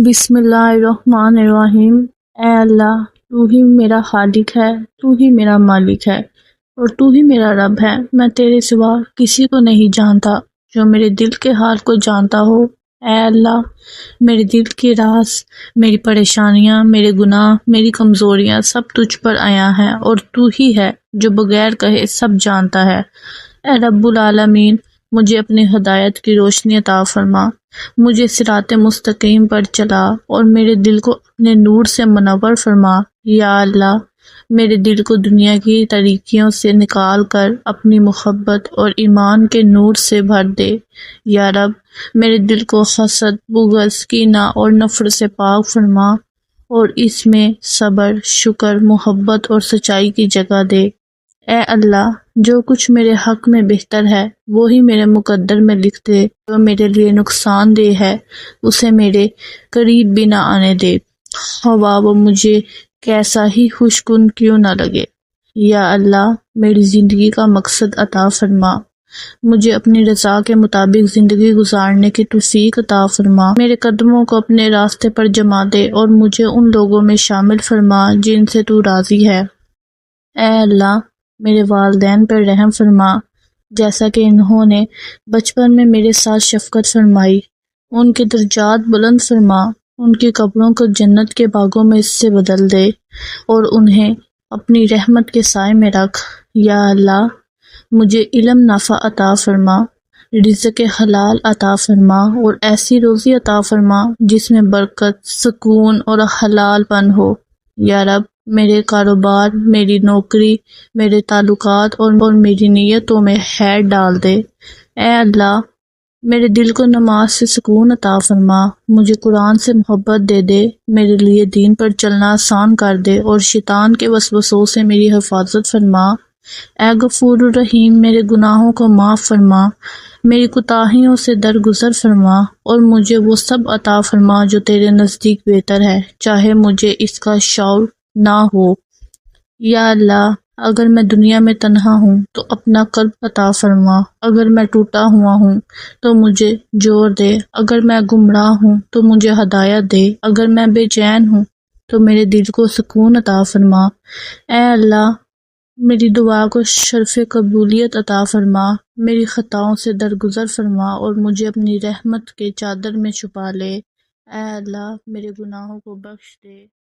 بسم اللہ الرحمن الرحیم۔ اے اللہ، تو ہی میرا خالق ہے، تو ہی میرا مالک ہے اور تو ہی میرا رب ہے۔ میں تیرے سوا کسی کو نہیں جانتا جو میرے دل کے حال کو جانتا ہو۔ اے اللہ، میرے دل کے راز، میری پریشانیاں، میرے گناہ، میری کمزوریاں سب تجھ پر آیا ہیں اور تو ہی ہے جو بغیر کہے سب جانتا ہے۔ اے رب العالمین، مجھے اپنی ہدایت کی روشنی عطا فرما، مجھے صراط مستقیم پر چلا اور میرے دل کو اپنے نور سے منور فرما۔ یا اللہ، میرے دل کو دنیا کی طریقیوں سے نکال کر اپنی محبت اور ایمان کے نور سے بھر دے۔ یا رب، میرے دل کو حسد، بغض، کینہ اور نفرت سے پاک فرما اور اس میں صبر، شکر، محبت اور سچائی کی جگہ دے۔ اے اللہ، جو کچھ میرے حق میں بہتر ہے وہی میرے مقدر میں لکھ دے، جو میرے لیے نقصان دہ ہے اسے میرے قریب بھی نہ آنے دے، ہوا وہ مجھے کیسا ہی خوشگن کیوں نہ لگے۔ یا اللہ، میری زندگی کا مقصد عطا فرما، مجھے اپنی رضا کے مطابق زندگی گزارنے کی توفیق عطا فرما، میرے قدموں کو اپنے راستے پر جما دے اور مجھے ان لوگوں میں شامل فرما جن سے تو راضی ہے۔ اے اللہ، میرے والدین پر رحم فرما، جیسا کہ انہوں نے بچپن میں میرے ساتھ شفقت فرمائی۔ ان کے درجات بلند فرما، ان کی قبروں کو جنت کے باغوں میں اس سے بدل دے اور انہیں اپنی رحمت کے سائے میں رکھ۔ یا اللہ، مجھے علم نافع عطا فرما، رزق حلال عطا فرما اور ایسی روزی عطا فرما جس میں برکت، سکون اور حلال پن ہو۔ یا رب، میرے کاروبار، میری نوکری، میرے تعلقات اور میری نیتوں میں خیر ڈال دے۔ اے اللہ، میرے دل کو نماز سے سکون عطا فرما، مجھے قرآن سے محبت دے دے، میرے لیے دین پر چلنا آسان کر دے اور شیطان کے وسوسوں سے میری حفاظت فرما۔ اے غفور الرحیم، میرے گناہوں کو معاف فرما، میری کوتاہیوں سے درگزر فرما اور مجھے وہ سب عطا فرما جو تیرے نزدیک بہتر ہے، چاہے مجھے اس کا شعور نہ ہو۔ یا اللہ، اگر میں دنیا میں تنہا ہوں تو اپنا قلب عطا فرما، اگر میں ٹوٹا ہوا ہوں تو مجھے جوڑ دے، اگر میں گمراہ ہوں تو مجھے ہدایت دے، اگر میں بے چین ہوں تو میرے دل کو سکون عطا فرما۔ اے اللہ، میری دعا کو شرف قبولیت عطا فرما، میری خطاؤں سے درگزر فرما اور مجھے اپنی رحمت کے چادر میں چھپا لے۔ اے اللہ، میرے گناہوں کو بخش دے۔